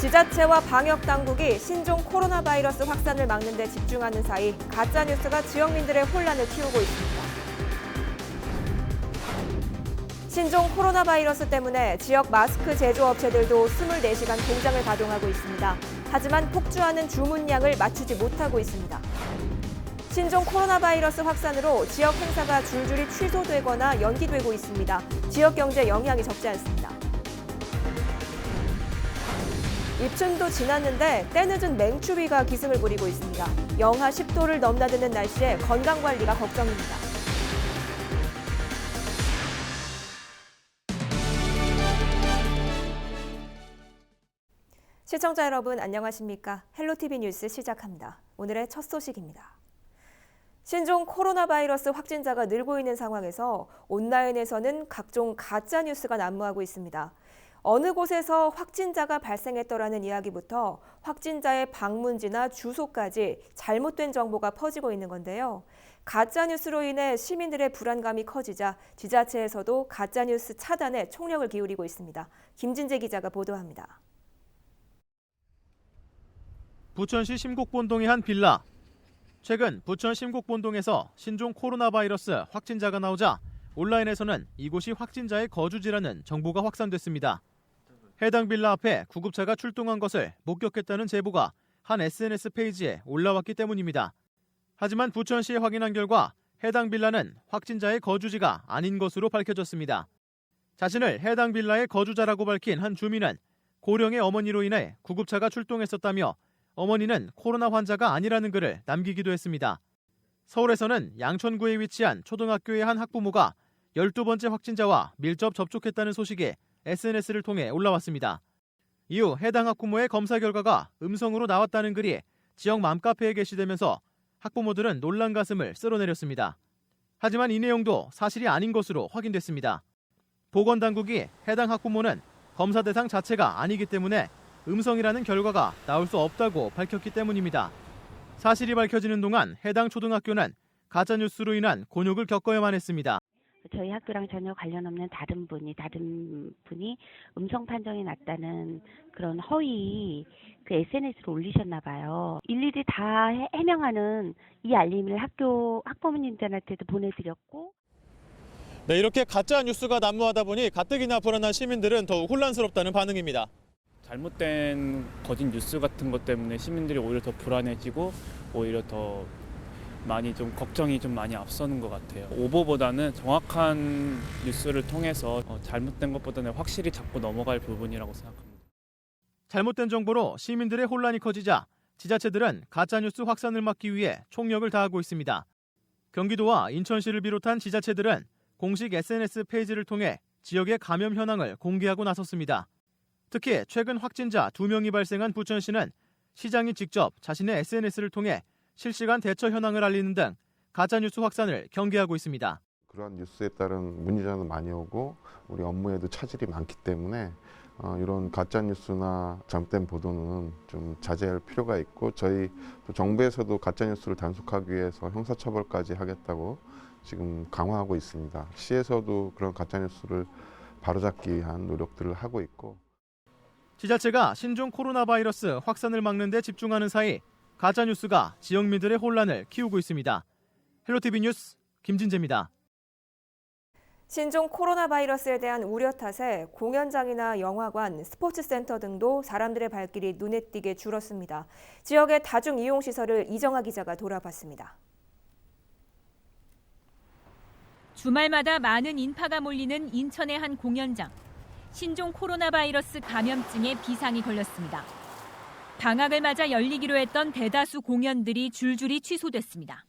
지자체와 방역당국이 신종 코로나 바이러스 확산을 막는 데 집중하는 사이 가짜뉴스가 지역민들의 혼란을 키우고 있습니다. 신종 코로나 바이러스 때문에 지역 마스크 제조업체들도 24시간 공장을 가동하고 있습니다. 하지만 폭주하는 주문량을 맞추지 못하고 있습니다. 신종 코로나 바이러스 확산으로 지역 행사가 줄줄이 취소되거나 연기되고 있습니다. 지역 경제에 영향이 적지 않습니다. 입춘도 지났는데 때늦은 맹추위가 기승을 부리고 있습니다. 영하 10도를 넘나드는 날씨에 건강관리가 걱정입니다. 시청자 여러분 안녕하십니까? 헬로티비 뉴스 시작합니다. 오늘의 첫 소식입니다. 신종 코로나 바이러스 확진자가 늘고 있는 상황에서 온라인에서는 각종 가짜 뉴스가 난무하고 있습니다. 어느 곳에서 확진자가 발생했더라는 이야기부터 확진자의 방문지나 주소까지 잘못된 정보가 퍼지고 있는 건데요. 가짜 뉴스로 인해 시민들의 불안감이 커지자 지자체에서도 가짜 뉴스 차단에 총력을 기울이고 있습니다. 김진재 기자가 보도합니다. 부천시 심곡본동의 한 빌라. 최근 부천 심곡본동에서 신종 코로나 바이러스 확진자가 나오자 온라인에서는 이곳이 확진자의 거주지라는 정보가 확산됐습니다. 해당 빌라 앞에 구급차가 출동한 것을 목격했다는 제보가 한 SNS 페이지에 올라왔기 때문입니다. 하지만 부천시에 확인한 결과 해당 빌라는 확진자의 거주지가 아닌 것으로 밝혀졌습니다. 자신을 해당 빌라의 거주자라고 밝힌 한 주민은 고령의 어머니로 인해 구급차가 출동했었다며 어머니는 코로나 환자가 아니라는 글을 남기기도 했습니다. 서울에서는 양천구에 위치한 초등학교의 한 학부모가 12번째 확진자와 밀접 접촉했다는 소식이 SNS를 통해 올라왔습니다. 이후 해당 학부모의 검사 결과가 음성으로 나왔다는 글이 지역 맘카페에 게시되면서 학부모들은 놀란 가슴을 쓸어내렸습니다. 하지만 이 내용도 사실이 아닌 것으로 확인됐습니다. 보건당국이 해당 학부모는 검사 대상 자체가 아니기 때문에 음성이라는 결과가 나올 수 없다고 밝혔기 때문입니다. 사실이 밝혀지는 동안 해당 초등학교는 가짜뉴스로 인한 곤욕을 겪어야만 했습니다. 저희 학교랑 전혀 관련 없는 다른 분이 음성 판정이 났다는 그런 허위 SNS로 올리셨나 봐요. 일일이 다 해명하는 이 알림을 학부모님들한테도 보내드렸고. 네, 이렇게 가짜 뉴스가 난무하다 보니 가뜩이나 불안한 시민들은 더욱 혼란스럽다는 반응입니다. 잘못된 거짓 뉴스 같은 것 때문에 시민들이 오히려 더 불안해지고 오히려 더 많이 좀 걱정이 좀 많이 앞서는 것 같아요. 오보보다는 정확한 뉴스를 통해서 잘못된 것보다는 확실히 잡고 넘어갈 부분이라고 생각합니다. 잘못된 정보로 시민들의 혼란이 커지자 지자체들은 가짜뉴스 확산을 막기 위해 총력을 다하고 있습니다. 경기도와 인천시를 비롯한 지자체들은 공식 SNS 페이지를 통해 지역의 감염 현황을 공개하고 나섰습니다. 특히 최근 확진자 2명이 발생한 부천시는 시장이 직접 자신의 SNS를 통해 실시간 대처 현황을 알리는 등 가짜뉴스 확산을 경계하고 있습니다. 그러한 뉴스에 따른 문의자는 많이 오고 우리 업무에도 차질이 많기 때문에 이런 가짜뉴스나 잘못된 보도는 좀 자제할 필요가 있고 저희 또 정부에서도 가짜뉴스를 단속하기 위해서 형사처벌까지 하겠다고 지금 강화하고 있습니다. 시에서도 그런 가짜뉴스를 바로잡기 위한 노력들을 하고 있고. 지자체가 신종 코로나 바이러스 확산을 막는 데 집중하는 사이 가짜뉴스가 지역민들의 혼란을 키우고 있습니다. 헬로티비 뉴스 김진재입니다. 신종 코로나 바이러스에 대한 우려 탓에 공연장이나 영화관, 스포츠센터 등도 사람들의 발길이 눈에 띄게 줄었습니다. 지역의 다중이용시설을 이정아 기자가 돌아봤습니다. 주말마다 많은 인파가 몰리는 인천의 한 공연장. 신종 코로나 바이러스 감염증에 비상이 걸렸습니다. 방학을 맞아 열리기로 했던 대다수 공연들이 줄줄이 취소됐습니다.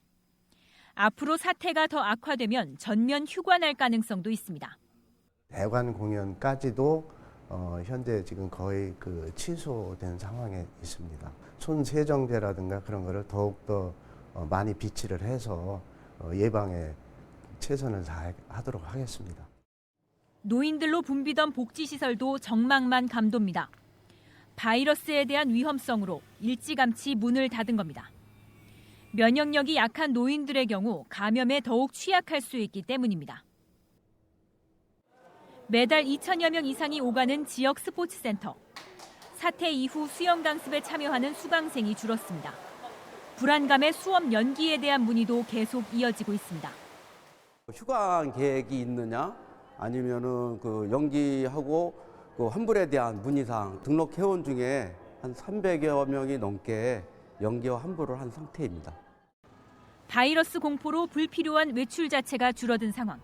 앞으로 사태가 더 악화되면 전면 휴관할 가능성도 있습니다. 대관 공연까지도 현재 지금 거의 취소된 상황에 있습니다. 손세정제라든가 그런 거를 더욱더 많이 비치를 해서 예방에 최선을 다하도록 하겠습니다. 노인들로 붐비던 복지시설도 정막만 감돕니다. 바이러스에 대한 위험성으로 일찌감치 문을 닫은 겁니다. 면역력이 약한 노인들의 경우 감염에 더욱 취약할 수 있기 때문입니다. 매달 2천여 명 이상이 오가는 지역 스포츠센터. 사태 이후 수영 강습에 참여하는 수강생이 줄었습니다. 불안감에 수업 연기에 대한 문의도 계속 이어지고 있습니다. 휴강 계획이 있느냐, 아니면은 그 연기하고 그 환불에 대한 문의사항, 등록 회원 중에 한 300여 명이 넘게 연기와 환불을 한 상태입니다. 바이러스 공포로 불필요한 외출 자체가 줄어든 상황.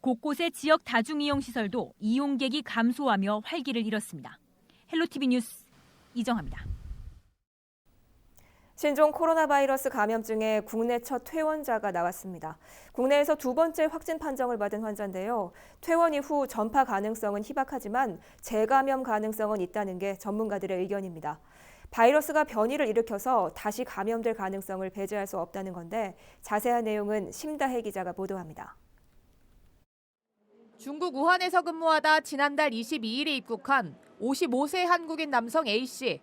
곳곳의 지역 다중이용시설도 이용객이 감소하며 활기를 잃었습니다. 헬로티비 뉴스 이정아입니다. 신종 코로나 바이러스 감염증의 국내 첫 퇴원자가 나왔습니다. 국내에서 두 번째 확진 판정을 받은 환자인데요. 퇴원 이후 전파 가능성은 희박하지만 재감염 가능성은 있다는 게 전문가들의 의견입니다. 바이러스가 변이를 일으켜서 다시 감염될 가능성을 배제할 수 없다는 건데 자세한 내용은 심다혜 기자가 보도합니다. 중국 우한에서 근무하다 지난달 22일에 입국한 55세 한국인 남성 A씨.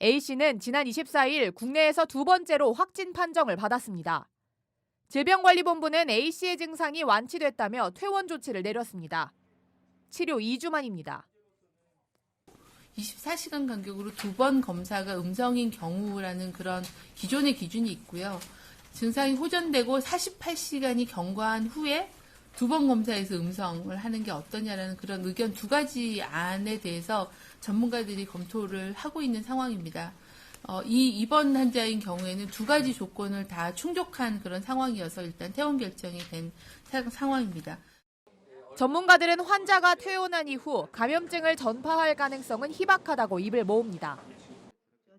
A씨는 지난 24일 국내에서 두 번째로 확진 판정을 받았습니다. 질병관리본부는 A씨의 증상이 완치됐다며 퇴원 조치를 내렸습니다. 치료 2주 만입니다. 24시간 간격으로 두 번 검사가 음성인 경우라는 그런 기존의 기준이 있고요. 증상이 호전되고 48시간이 경과한 후에 두 번 검사에서 음성을 하는 게 어떠냐라는 그런 의견 두 가지 안에 대해서 전문가들이 검토를 하고 있는 상황입니다. 이번 환자인 경우에는 두 가지 조건을 다 충족한 그런 상황이어서 일단 퇴원 결정이 된 상황입니다. 전문가들은 환자가 퇴원한 이후 감염증을 전파할 가능성은 희박하다고 입을 모읍니다.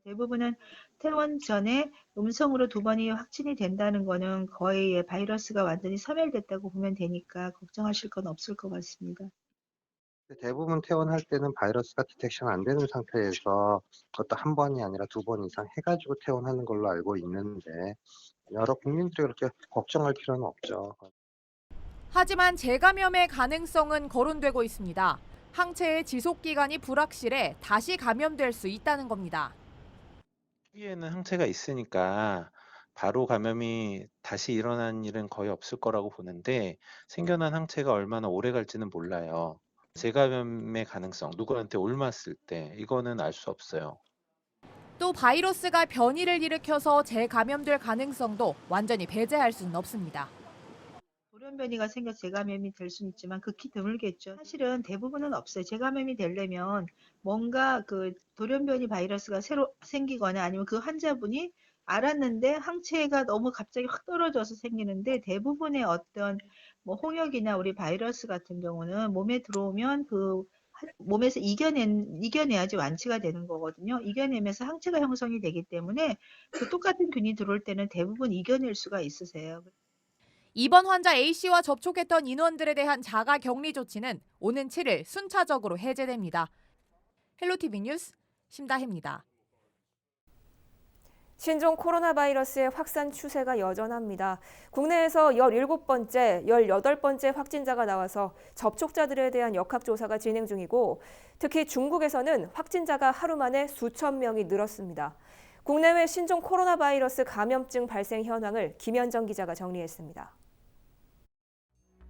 대부분은 퇴원 전에 음성으로 두 번이 확진이 된다는 거는 거의 바이러스가 완전히 소멸됐다고 보면 되니까 걱정하실 건 없을 것 같습니다. 대부분 퇴원할 때는 바이러스가 디텍션 안 되는 상태에서 그것도 한 번이 아니라 두 번 이상 해가지고 퇴원하는 걸로 알고 있는데 여러 국민들이 그렇게 걱정할 필요는 없죠. 하지만 재감염의 가능성은 거론되고 있습니다. 항체의 지속 기간이 불확실해 다시 감염될 수 있다는 겁니다. 초기에는 항체가 있으니까 바로 감염이 다시 일어나는 일은 거의 없을 거라고 보는데 생겨난 항체가 얼마나 오래 갈지는 몰라요. 재감염의 가능성, 누구한테 옮았을 때 이거는 알 수 없어요. 또 바이러스가 변이를 일으켜서 재감염될 가능성도 완전히 배제할 수는 없습니다. 돌연 변이가 생겨 재감염이 될 수는 있지만 극히 드물겠죠. 사실은 대부분은 없어요. 재감염이 되려면 뭔가 그 돌연 변이 바이러스가 새로 생기거나 아니면 그 환자분이 알았는데 항체가 너무 갑자기 확 떨어져서 생기는데 대부분의 어떤 뭐 홍역이나 우리 바이러스 같은 경우는 몸에 들어오면 그 몸에서 이겨내야지 완치가 되는 거거든요. 이겨내면서 항체가 형성이 되기 때문에 그 똑같은 균이 들어올 때는 대부분 이겨낼 수가 있으세요. 이번 환자 A씨와 접촉했던 인원들에 대한 자가 격리 조치는 오는 7일 순차적으로 해제됩니다. 헬로티비 뉴스 심다혜입니다. 신종 코로나 바이러스의 확산 추세가 여전합니다. 국내에서 17번째, 18번째 확진자가 나와서 접촉자들에 대한 역학조사가 진행 중이고 특히 중국에서는 확진자가 하루 만에 수천 명이 늘었습니다. 국내외 신종 코로나 바이러스 감염증 발생 현황을 김현정 기자가 정리했습니다.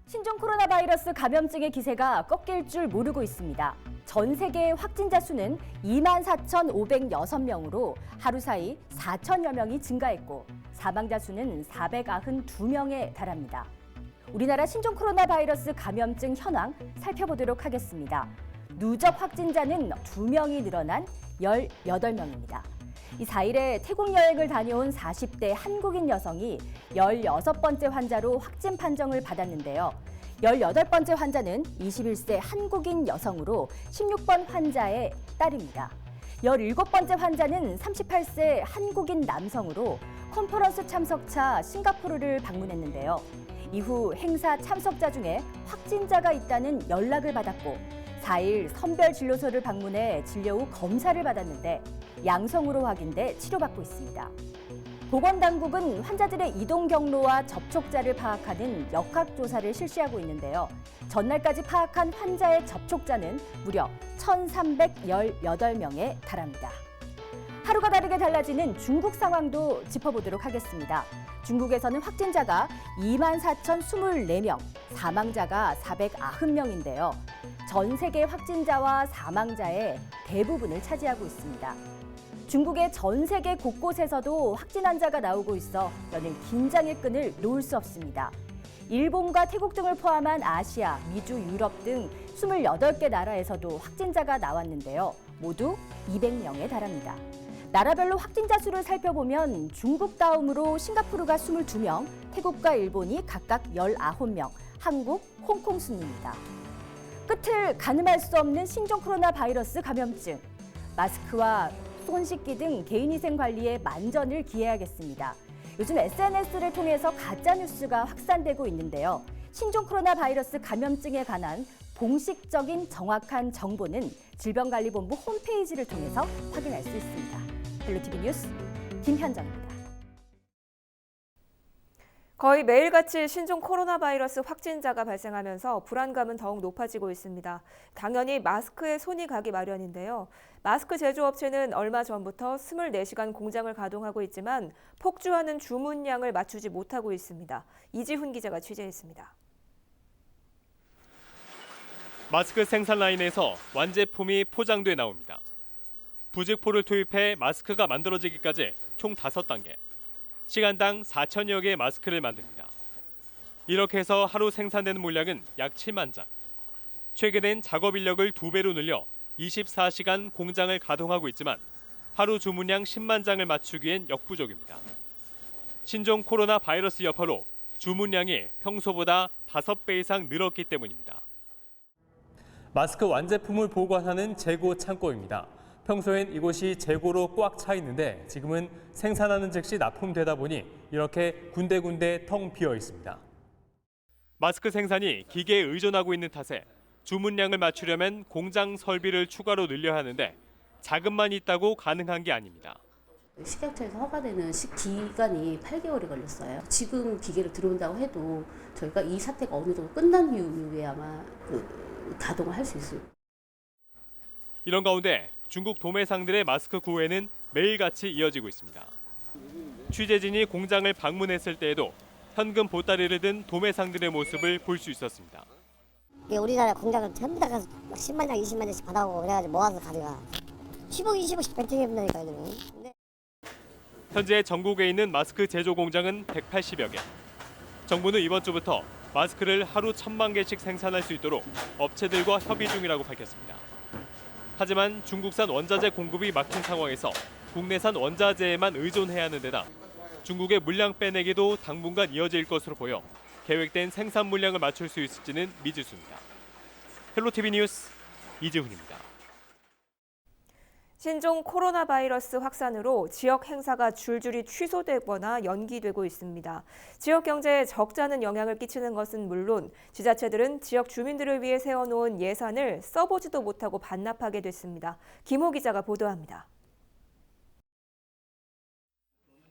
신종 코로나 바이러스 감염증의 기세가 꺾일 줄 모르고 있습니다. 전 세계 확진자 수는 24,506명으로 하루 사이 4천여 명이 증가했고 사망자 수는 492명에 달합니다. 우리나라 신종 코로나 바이러스 감염증 현황 살펴보도록 하겠습니다. 누적 확진자는 2명이 늘어난 18명입니다. 이 4일에 태국 여행을 다녀온 40대 한국인 여성이 16번째 환자로 확진 판정을 받았는데요. 18번째 환자는 21세 한국인 여성으로 16번 환자의 딸입니다. 17번째 환자는 38세 한국인 남성으로 컨퍼런스 참석차 싱가포르를 방문했는데요. 이후 행사 참석자 중에 확진자가 있다는 연락을 받았고 4일 선별진료소를 방문해 진료 후 검사를 받았는데 양성으로 확인돼 치료받고 있습니다. 보건당국은 환자들의 이동 경로와 접촉자를 파악하는 역학조사를 실시하고 있는데요. 전날까지 파악한 환자의 접촉자는 무려 1,318명에 달합니다. 하루가 다르게 달라지는 중국 상황도 짚어보도록 하겠습니다. 중국에서는 확진자가 24,024명, 사망자가 490명인데요. 전 세계 확진자와 사망자의 대부분을 차지하고 있습니다. 중국의 전 세계 곳곳에서도 확진 환자가 나오고 있어 여는 긴장의 끈을 놓을 수 없습니다. 일본과 태국 등을 포함한 아시아, 미주, 유럽 등 28개 나라에서도 확진자가 나왔는데요. 모두 200명에 달합니다. 나라별로 확진자 수를 살펴보면 중국 다음으로 싱가포르가 22명, 태국과 일본이 각각 19명, 한국, 홍콩 순입니다. 끝을 가늠할 수 없는 신종 코로나 바이러스 감염증. 마스크와 손 씻기 등 개인위생 관리에 만전을 기해야겠습니다. 요즘 SNS를 통해서 가짜뉴스가 확산되고 있는데요. 신종 코로나 바이러스 감염증에 관한 공식적인 정확한 정보는 질병관리본부 홈페이지를 통해서 확인할 수 있습니다. 헬로티비 뉴스 김현정입니다. 거의 매일같이 신종 코로나 바이러스 확진자가 발생하면서 불안감은 더욱 높아지고 있습니다. 당연히 마스크에 손이 가기 마련인데요. 마스크 제조업체는 얼마 전부터 24시간 공장을 가동하고 있지만 폭주하는 주문량을 맞추지 못하고 있습니다. 이지훈 기자가 취재했습니다. 마스크 생산 라인에서 완제품이 포장돼 나옵니다. 부직포를 투입해 마스크가 만들어지기까지 총 5단계. 시간당 4천여 개의 마스크를 만듭니다. 이렇게 해서 하루 생산되는 물량은 약 7만 장. 최근엔 작업 인력을 2배로 늘려 24시간 공장을 가동하고 있지만 하루 주문량 10만 장을 맞추기엔 역부족입니다. 신종 코로나 바이러스 여파로 주문량이 평소보다 5배 이상 늘었기 때문입니다. 마스크 완제품을 보관하는 재고 창고입니다. 평소엔 이곳이 재고로 꽉 차 있는데 지금은 생산하는 즉시 납품되다 보니 이렇게 군데군데 텅 비어 있습니다. 마스크 생산이 기계에 의존하고 있는 탓에 주문량을 맞추려면 공장 설비를 추가로 늘려야 하는데 자금만 있다고 가능한 게 아닙니다. 식약처에서 허가되는 기간이 8개월이 걸렸어요. 지금 기계를 들어온다고 해도 저희가 이 사태가 어느 정도 끝난 이후에 아마 가동을 할 수 있을 거예요. 이런 가운데 중국 도매상들의 마스크 구애는 매일같이 이어지고 있습니다. 취재진이 공장을 방문했을 때에도 현금 보따리를 든 도매상들의 모습을 볼 수 있었습니다. 우리나라 공장은 전부 다 가서 10만 장, 20만 장씩 받아오고 그래가지고 모아서 가져가. 10억, 20억씩 벤팅해본다니까요. 현재 전국에 있는 마스크 제조 공장은 180여 개. 정부는 이번 주부터 마스크를 하루 1,000만 개씩 생산할 수 있도록 업체들과 협의 중이라고 밝혔습니다. 하지만 중국산 원자재 공급이 막힌 상황에서 국내산 원자재에만 의존해야 하는 데다 중국의 물량 빼내기도 당분간 이어질 것으로 보여 계획된 생산 물량을 맞출 수 있을지는 미지수입니다. 헬로티비 뉴스 이지훈입니다. 신종 코로나 바이러스 확산으로 지역 행사가 줄줄이 취소되거나 연기되고 있습니다. 지역 경제에 적잖은 영향을 끼치는 것은 물론 지자체들은 지역 주민들을 위해 세워놓은 예산을 써보지도 못하고 반납하게 됐습니다. 김호 기자가 보도합니다.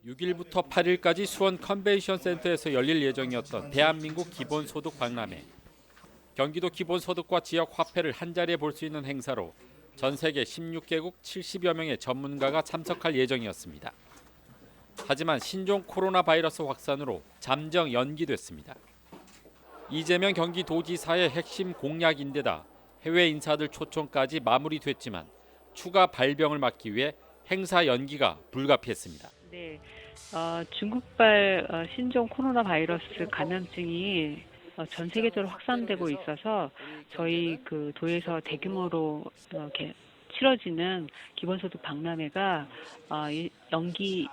6일부터 8일까지 수원 컨벤션 센터에서 열릴 예정이었던 대한민국 기본소득 박람회. 경기도 기본소득과 지역 화폐를 한자리에 볼 수 있는 행사로 전 세계 16개국 70여 명의 전문가가 참석할 예정이었습니다. 하지만 신종 코로나 바이러스 확산으로 잠정 연기됐습니다. 이재명 경기도지사의 핵심 공약인데다 해외 인사들 초청까지 마무리됐지만 추가 발병을 막기 위해 행사 연기가 불가피했습니다. 네, 중국발 신종 코로나 바이러스 감염증이 전 세계적으로 확산되고 있어서 저희 도에서 대규모로 이렇게 치러지는 기본소득 박람회가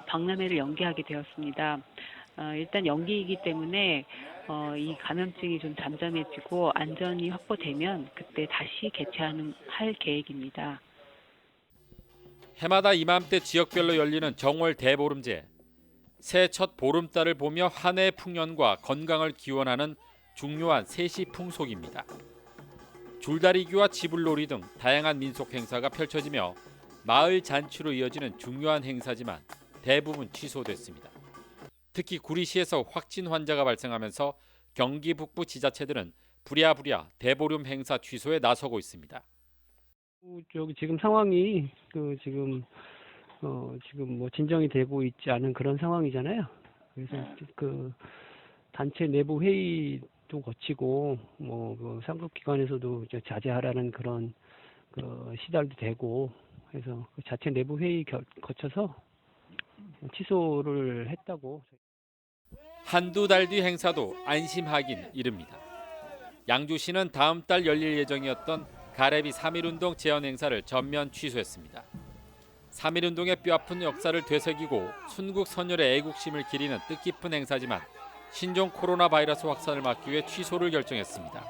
박람회를 연기하게 되었습니다. 일단 연기이기 때문에 이 감염증이 좀 잠잠해지고 안전이 확보되면 그때 다시 할 계획입니다. 해마다 이맘때 지역별로 열리는 정월 대보름제. 새해 첫 보름달을 보며 한 해의 풍년과 건강을 기원하는 중요한 세시 풍속입니다. 줄다리기와 지불놀이 등 다양한 민속 행사가 펼쳐지며 마을 잔치로 이어지는 중요한 행사지만 대부분 취소됐습니다. 특히 구리시에서 확진 환자가 발생하면서 경기 북부 지자체들은 부랴부랴 대보름 행사 취소에 나서고 있습니다. 지금 상황이 지금 뭐 진정이 되고 있지 않은 그런 상황이잖아요. 그래서 단체 내부 회의도 좀 거치고 그 상급기관에서도 이제 자제하라는 그런 시달도 되고 해서 그 자체 내부 회의 거쳐서 취소를 했다고. 한두 달 뒤 행사도 안심하긴 이릅니다. 양주시는 다음 달 열릴 예정이었던 가래비 3.1운동 재현 행사를 전면 취소했습니다. 3.1운동의 뼈아픈 역사를 되새기고 순국 선열의 애국심을 기리는 뜻깊은 행사지만 신종 코로나 바이러스 확산을 막기 위해 취소를 결정했습니다.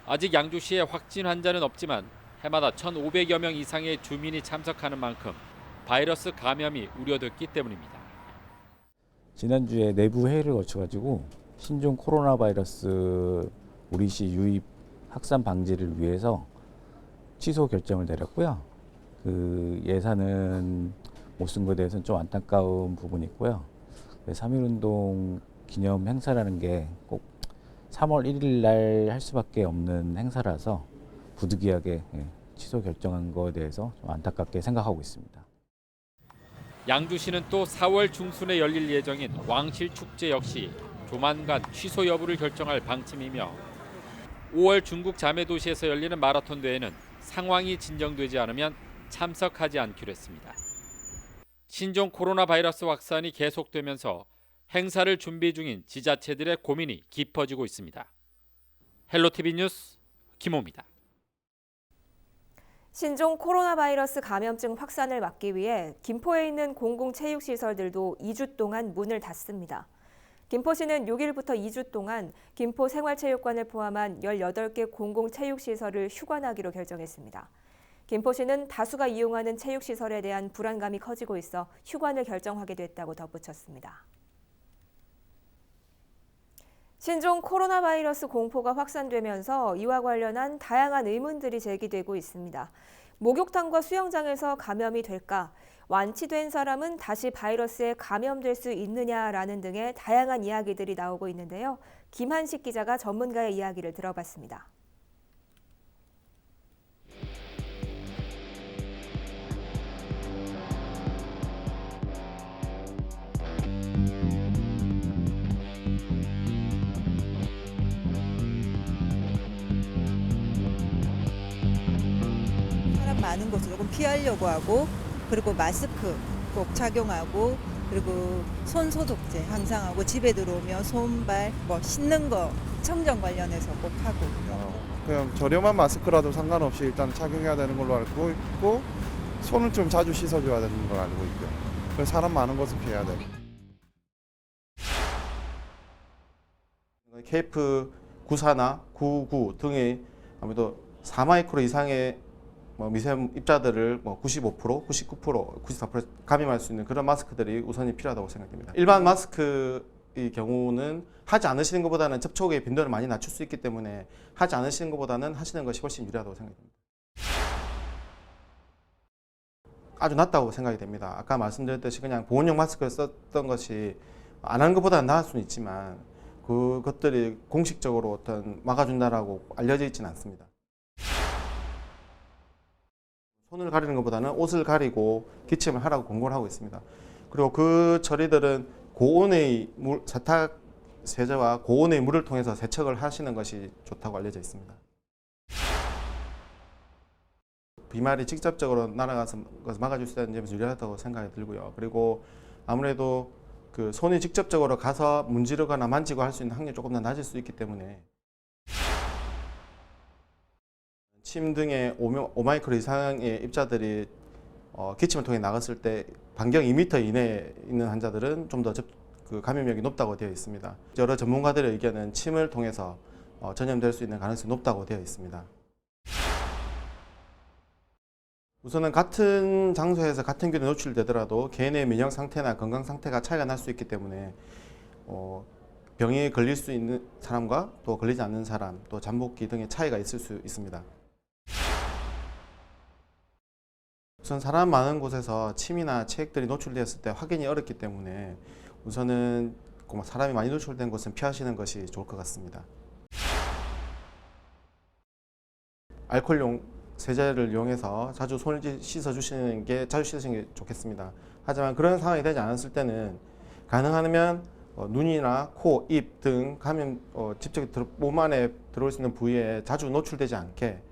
아직 양주시에 확진 환자는 없지만 해마다 1,500여 명 이상의 주민이 참석하는 만큼 바이러스 감염이 우려됐기 때문입니다. 지난주에 내부 회의를 거쳐가지고 신종 코로나 바이러스 우리시 유입 확산 방지를 위해서 취소 결정을 내렸고요. 그 예산은 못 쓴 것에 대해서는 좀 안타까운 부분이 있고요. 3.1운동 기념 행사라는 게 꼭 3월 1일 날 할 수밖에 없는 행사라서 부득이하게 취소 결정한 것에 대해서 좀 안타깝게 생각하고 있습니다. 양주시는 또 4월 중순에 열릴 예정인 왕실 축제 역시 조만간 취소 여부를 결정할 방침이며 5월 중국 자매도시에서 열리는 마라톤 대회는 상황이 진정되지 않으면 참석하지 않기로 했습니다. 신종 코로나 바이러스 확산이 계속되면서 행사를 준비 중인 지자체들의 고민이 깊어지고 있습니다. 헬로티비 뉴스 김호입니다. 신종 코로나 바이러스 감염증 확산을 막기 위해 김포에 있는 공공체육시설들도 2주 동안 문을 닫습니다. 김포시는 6일부터 2주 동안 김포 생활체육관을 포함한 18개 공공체육시설을 휴관하기로 결정했습니다. 김포시는 다수가 이용하는 체육시설에 대한 불안감이 커지고 있어 휴관을 결정하게 됐다고 덧붙였습니다. 신종 코로나 바이러스 공포가 확산되면서 이와 관련한 다양한 의문들이 제기되고 있습니다. 목욕탕과 수영장에서 감염이 될까? 완치된 사람은 다시 바이러스에 감염될 수 있느냐라는 등의 다양한 이야기들이 나오고 있는데요. 김한식 기자가 전문가의 이야기를 들어봤습니다. 많은 곳을 조금 피하려고 하고 그리고 마스크 꼭 착용하고 그리고 손 소독제 항상 하고 집에 들어오면 손발 씻는 거 청정 관련해서 꼭 하고 그냥 저렴한 마스크라도 상관없이 일단 착용해야 되는 걸로 알고 있고 손을 좀 자주 씻어줘야 되는 걸 알고 있고요. 그래서 사람 많은 곳을 피해야 돼요. KF94나 99 등의 아무래도 4마이크로 이상의 미세먼 입자들을 95%, 99%, 94% 감염할 수 있는 그런 마스크들이 우선이 필요하다고 생각됩니다. 일반 마스크의 경우는 하지 않으시는 것보다는 접촉의 빈도를 많이 낮출 수 있기 때문에 하지 않으시는 것보다는 하시는 것이 훨씬 유리하다고 생각됩니다. 아주 낮다고 생각이 됩니다. 아까 말씀드렸듯이 그냥 보온용 마스크를 썼던 것이 안 하는 것보다는 나을 수는 있지만 그것들이 공식적으로 어떤 막아준다라고 알려져 있지는 않습니다. 손을 가리는 것보다는 옷을 가리고 기침을 하라고 권고를 하고 있습니다. 그리고 그 처리들은 고온의 세탁 세제와 고온의 물을 통해서 세척을 하시는 것이 좋다고 알려져 있습니다. 비말이 직접적으로 날아가서 막아줄 수 있는 점에서 유리하다고 생각이 들고요. 그리고 아무래도 그 손이 직접적으로 가서 문지르거나 만지고 할 수 있는 확률이 조금 더 낮을 수 있기 때문에 침 등의 5마이크로 이상의 입자들이 기침을 통해 나갔을 때 반경 2m 이내에 있는 환자들은 좀 더 감염력이 높다고 되어 있습니다. 여러 전문가들의 의견은 침을 통해서 전염될 수 있는 가능성이 높다고 되어 있습니다. 우선은 같은 장소에서 같은 균에 노출되더라도 개인의 면역 상태나 건강 상태가 차이가 날 수 있기 때문에 병에 걸릴 수 있는 사람과 또 걸리지 않는 사람, 또 잠복기 등의 차이가 있을 수 있습니다. 우선 사람 많은 곳에서 침이나 체액들이 노출되었을 때 확인이 어렵기 때문에 우선은 사람이 많이 노출된 곳은 피하시는 것이 좋을 것 같습니다. 알코올용 세제를 이용해서 자주 손을 씻어주시는 게 좋겠습니다. 하지만 그런 상황이 되지 않았을 때는 가능하면 눈이나 코, 입 등 감염 직접 몸 안에 들어올 수 있는 부위에 자주 노출되지 않게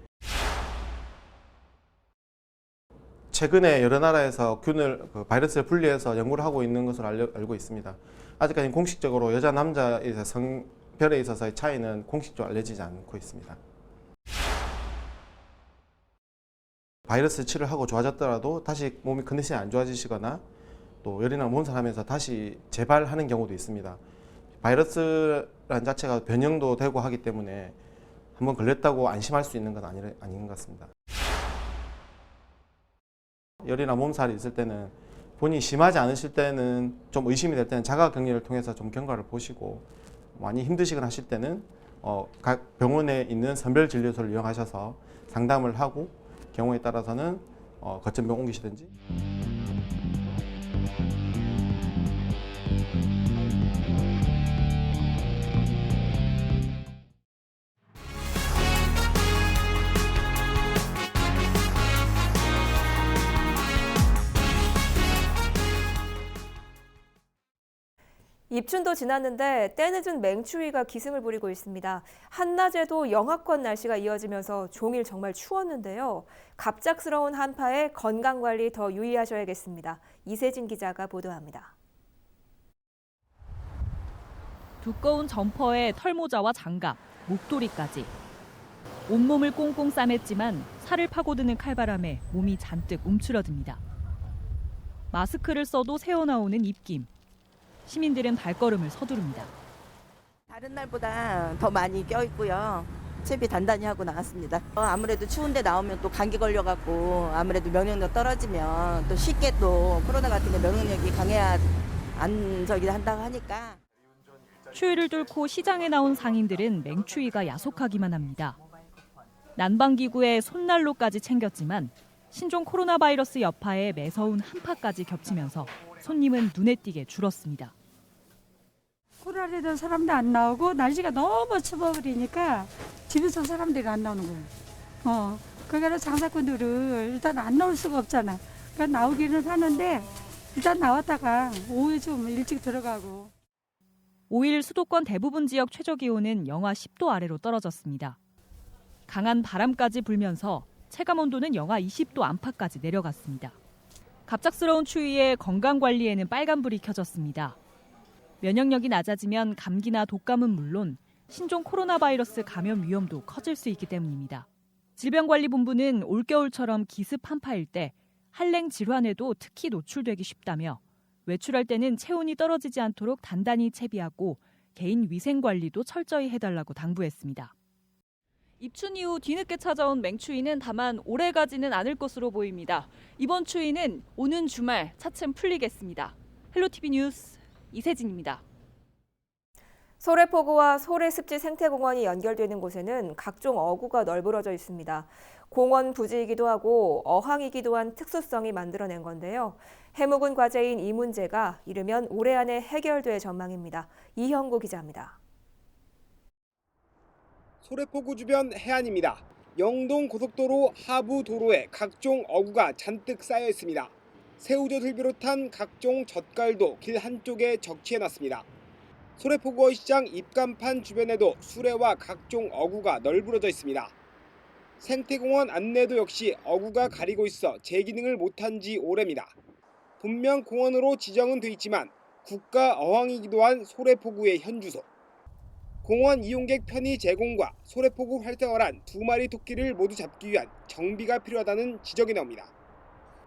최근에 여러 나라에서 바이러스를 분리해서 연구를 하고 있는 것으로 알고 있습니다. 아직까지 공식적으로 여자 남자의 성별에 있어서의 차이는 공식적으로 알려지지 않고 있습니다. 바이러스 치료를 하고 좋아졌더라도 다시 몸이 컨디션이 안 좋아지시거나 또 열이나 몸살하면서 다시 재발하는 경우도 있습니다. 바이러스라는 자체가 변형도 되고 하기 때문에 한번 걸렸다고 안심할 수 있는 건 아닌 것 같습니다. 열이나 몸살이 있을 때는 본인이 심하지 않으실 때는 좀 의심이 될 때는 자가격리를 통해서 좀 경과를 보시고 많이 힘드시거나 하실 때는 각 병원에 있는 선별진료소를 이용하셔서 상담을 하고 경우에 따라서는 거점병 옮기시든지. 입춘도 지났는데 때늦은 맹추위가 기승을 부리고 있습니다. 한낮에도 영하권 날씨가 이어지면서 종일 정말 추웠는데요. 갑작스러운 한파에 건강관리 더 유의하셔야겠습니다. 이세진 기자가 보도합니다. 두꺼운 점퍼에 털모자와 장갑, 목도리까지. 온몸을 꽁꽁 싸맸지만 살을 파고드는 칼바람에 몸이 잔뜩 움츠러듭니다. 마스크를 써도 새어나오는 입김. 시민들은 발걸음을 서두릅니다. 다른 날보다 더 많이 껴있고요. 채비 단단히 하고 나왔습니다. 아무래도 추운데 나오면 또 감기 걸려갖고 아무래도 면역력 떨어지면 또 쉽게 또 코로나 같은 게 면역력이 강해야 안 한다고 하니까. 추위를 뚫고 시장에 나온 상인들은 맹추위가 야속하기만 합니다. 난방기구에 손난로까지 챙겼지만 신종 코로나 바이러스 여파에 매서운 한파까지 겹치면서 손님은 눈에 띄게 줄었습니다. 코로나에도 사람도 안 나오고 날씨가 너무 추워버리니까 집에서 사람들이 안 나오는 거예요. 그러니까 장사꾼들은 일단 안 나올 수가 없잖아. 그러니까 나오기는 하는데 일단 나왔다가 오후에 좀 일찍 들어가고. 5일 수도권 대부분 지역 최저기온은 영하 10도 아래로 떨어졌습니다. 강한 바람까지 불면서 체감온도는 영하 20도 안팎까지 내려갔습니다. 갑작스러운 추위에 건강관리에는 빨간불이 켜졌습니다. 면역력이 낮아지면 감기나 독감은 물론 신종 코로나 바이러스 감염 위험도 커질 수 있기 때문입니다. 질병관리본부는 올겨울처럼 기습 한파일 때 한랭 질환에도 특히 노출되기 쉽다며 외출할 때는 체온이 떨어지지 않도록 단단히 채비하고 개인 위생관리도 철저히 해달라고 당부했습니다. 입춘 이후 뒤늦게 찾아온 맹추위는 다만 오래가지는 않을 것으로 보입니다. 이번 추위는 오는 주말 차츰 풀리겠습니다. 헬로티비 뉴스 이세진입니다. 소래포구와 소래습지 생태공원이 연결되는 곳에는 각종 어구가 널브러져 있습니다. 공원 부지이기도 하고 어항이기도 한 특수성이 만들어낸 건데요. 해묵은 과제인 이 문제가 이르면 올해 안에 해결될 전망입니다. 이형구 기자입니다. 소래포구 주변 해안입니다. 영동 고속도로 하부 도로에 각종 어구가 잔뜩 쌓여 있습니다. 새우젓을 비롯한 각종 젓갈도 길 한쪽에 적치해놨습니다. 소래포구 어시장 입간판 주변에도 수레와 각종 어구가 널브러져 있습니다. 생태공원 안내도 역시 어구가 가리고 있어 제 기능을 못한 지 오래입니다. 분명 공원으로 지정은 돼 있지만 국가 어항이기도 한 소래포구의 현 주소. 공원 이용객 편의 제공과 소래포구 활성화란 두 마리 토끼를 모두 잡기 위한 정비가 필요하다는 지적이 나옵니다.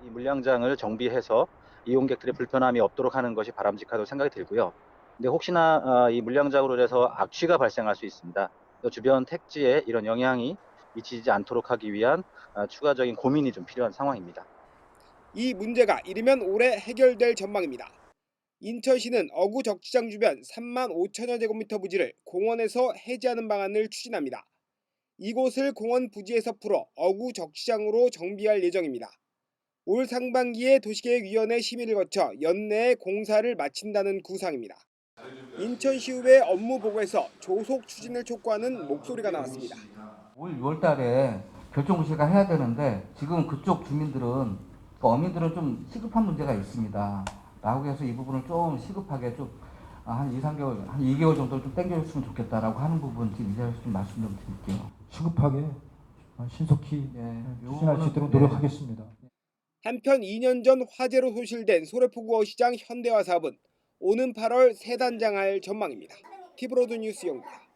이 물량장을 정비해서 이용객들의 불편함이 없도록 하는 것이 바람직하다고 생각이 들고요. 근데 혹시나 이 물량장으로 인해서 악취가 발생할 수 있습니다. 주변 택지에 이런 영향이 미치지 않도록 하기 위한 추가적인 고민이 좀 필요한 상황입니다. 이 문제가 이르면 올해 해결될 전망입니다. 인천시는 어구 적치장 주변 3만 5천여 제곱미터 부지를 공원에서 해제하는 방안을 추진합니다. 이곳을 공원 부지에서 풀어 어구 적치장으로 정비할 예정입니다. 올 상반기에 도시계획위원회 심의를 거쳐 연내에 공사를 마친다는 구상입니다. 인천시의회 업무보고에서 조속 추진을 촉구하는 목소리가 나왔습니다. 올 6월 달에 결정고시가 해야 되는데 지금 그쪽 주민들은 어민들은 좀 시급한 문제가 있습니다. 라고 해서 이 부분을 좀 시급하게 좀 한 2, 3개월, 한 2개월 정도 좀 당겨줬으면 좋겠다라고 하는 부분 지금 이 자리에서 좀 말씀 좀 드릴게요. 시급하게 신속히 추진할 수 있도록 노력하겠습니다. 한편 2년 전 화재로 소실된 소래포구어 시장 현대화 사업은 오는 8월 새 단장할 전망입니다. 티브로드 뉴스 연구입니다.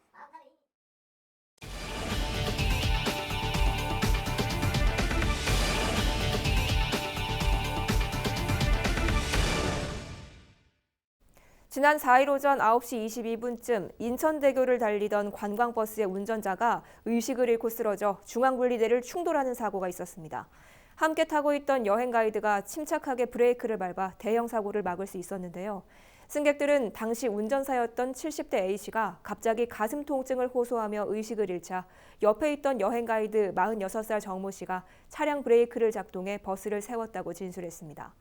지난 4일 오전 9시 22분쯤 인천대교를 달리던 관광버스의 운전자가 의식을 잃고 쓰러져 중앙분리대를 충돌하는 사고가 있었습니다. 함께 타고 있던 여행 가이드가 침착하게 브레이크를 밟아 대형 사고를 막을 수 있었는데요. 승객들은 당시 운전사였던 70대 A씨가 갑자기 가슴 통증을 호소하며 의식을 잃자 옆에 있던 여행 가이드 46살 정모씨가 차량 브레이크를 작동해 버스를 세웠다고 진술했습니다.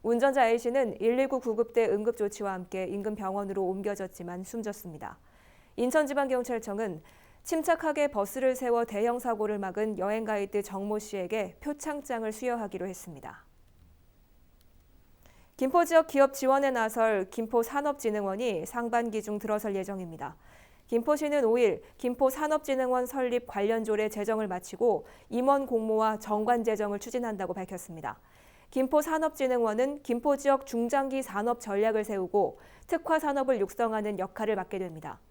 운전자 A씨는 119 구급대 응급조치와 함께 인근 병원으로 옮겨졌지만 숨졌습니다. 인천지방경찰청은 침착하게 버스를 세워 대형 사고를 막은 여행 가이드 정모 씨에게 표창장을 수여하기로 했습니다. 김포 지역 기업 지원에 나설 김포산업진흥원이 상반기 중 들어설 예정입니다. 김포시는 5일 김포산업진흥원 설립 관련 조례 제정을 마치고 임원 공모와 정관 제정을 추진한다고 밝혔습니다. 김포산업진흥원은 김포 지역 중장기 산업 전략을 세우고 특화 산업을 육성하는 역할을 맡게 됩니다.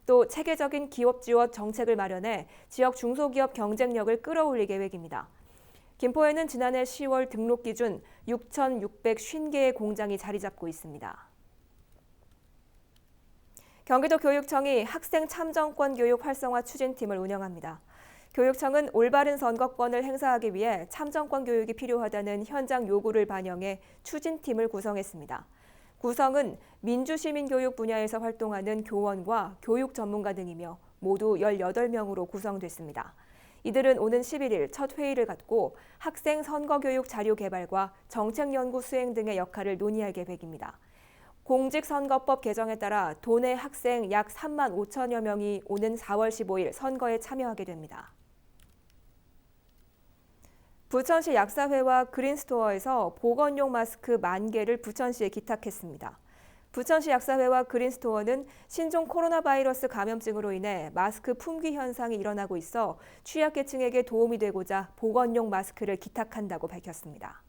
또 체계적인 기업 지원 정책을 마련해 지역 중소기업 경쟁력을 끌어올릴 계획입니다. 김포에는 지난해 10월 등록 기준 6,650개의 공장이 자리 잡고 있습니다. 경기도 교육청이 학생 참정권 교육 활성화 추진팀을 운영합니다. 교육청은 올바른 선거권을 행사하기 위해 참정권 교육이 필요하다는 현장 요구를 반영해 추진팀을 구성했습니다. 구성은 민주시민교육 분야에서 활동하는 교원과 교육 전문가 등이며 모두 18명으로 구성됐습니다. 이들은 오는 11일 첫 회의를 갖고 학생 선거교육 자료 개발과 정책 연구 수행 등의 역할을 논의할 계획입니다. 공직선거법 개정에 따라 도내 학생 약 3만 5천여 명이 오는 4월 15일 선거에 참여하게 됩니다. 부천시 약사회와 그린스토어에서 보건용 마스크 10,000개를 부천시에 기탁했습니다. 부천시 약사회와 그린스토어는 신종 코로나 바이러스 감염증으로 인해 마스크 품귀 현상이 일어나고 있어 취약계층에게 도움이 되고자 보건용 마스크를 기탁한다고 밝혔습니다.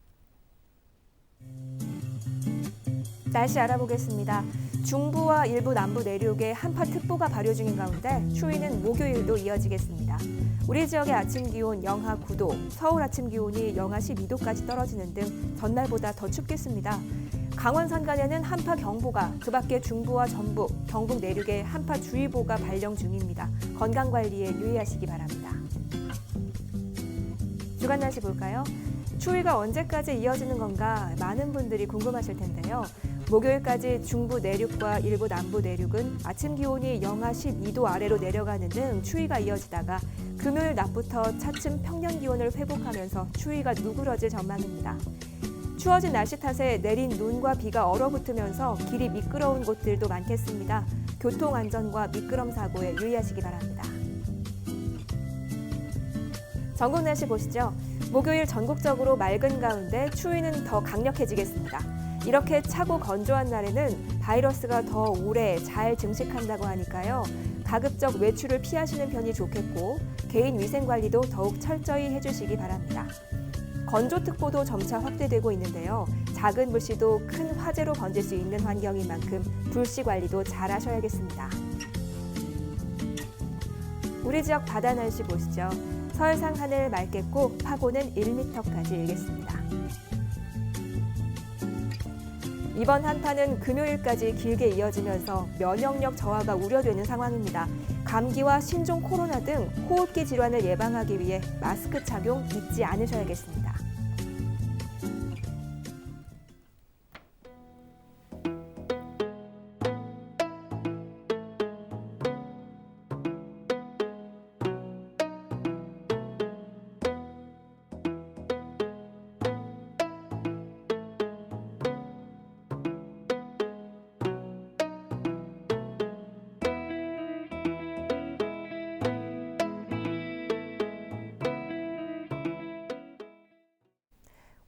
날씨 알아보겠습니다. 중부와 일부 남부 내륙에 한파특보가 발효 중인 가운데 추위는 목요일도 이어지겠습니다. 우리 지역의 아침 기온 영하 9도, 서울 아침 기온이 영하 12도까지 떨어지는 등 전날보다 더 춥겠습니다. 강원 산간에는 한파경보가, 그 밖에 중부와 전북, 경북 내륙에 한파주의보가 발령 중입니다. 건강관리에 유의하시기 바랍니다. 주간 날씨 볼까요? 추위가 언제까지 이어지는 건가 많은 분들이 궁금하실 텐데요. 목요일까지 중부 내륙과 일부 남부 내륙은 아침 기온이 영하 12도 아래로 내려가는 등 추위가 이어지다가 금요일 낮부터 차츰 평년 기온을 회복하면서 추위가 누그러질 전망입니다. 추워진 날씨 탓에 내린 눈과 비가 얼어붙으면서 길이 미끄러운 곳들도 많겠습니다. 교통안전과 미끄럼 사고에 유의하시기 바랍니다. 전국 날씨 보시죠. 목요일 전국적으로 맑은 가운데 추위는 더 강력해지겠습니다. 이렇게 차고 건조한 날에는 바이러스가 더 오래 잘 증식한다고 하니까요. 가급적 외출을 피하시는 편이 좋겠고 개인 위생 관리도 더욱 철저히 해주시기 바랍니다. 건조특보도 점차 확대되고 있는데요. 작은 불씨도 큰 화재로 번질 수 있는 환경인 만큼 불씨 관리도 잘 하셔야겠습니다. 우리 지역 바다 날씨 보시죠. 서해상 하늘 맑겠고 파고는 1m까지 일겠습니다. 이번 한파는 금요일까지 길게 이어지면서 면역력 저하가 우려되는 상황입니다. 감기와 신종 코로나 등 호흡기 질환을 예방하기 위해 마스크 착용 잊지 않으셔야겠습니다.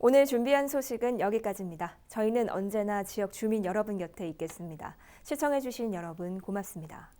오늘 준비한 소식은 여기까지입니다. 저희는 언제나 지역 주민 여러분 곁에 있겠습니다. 시청해주신 여러분 고맙습니다.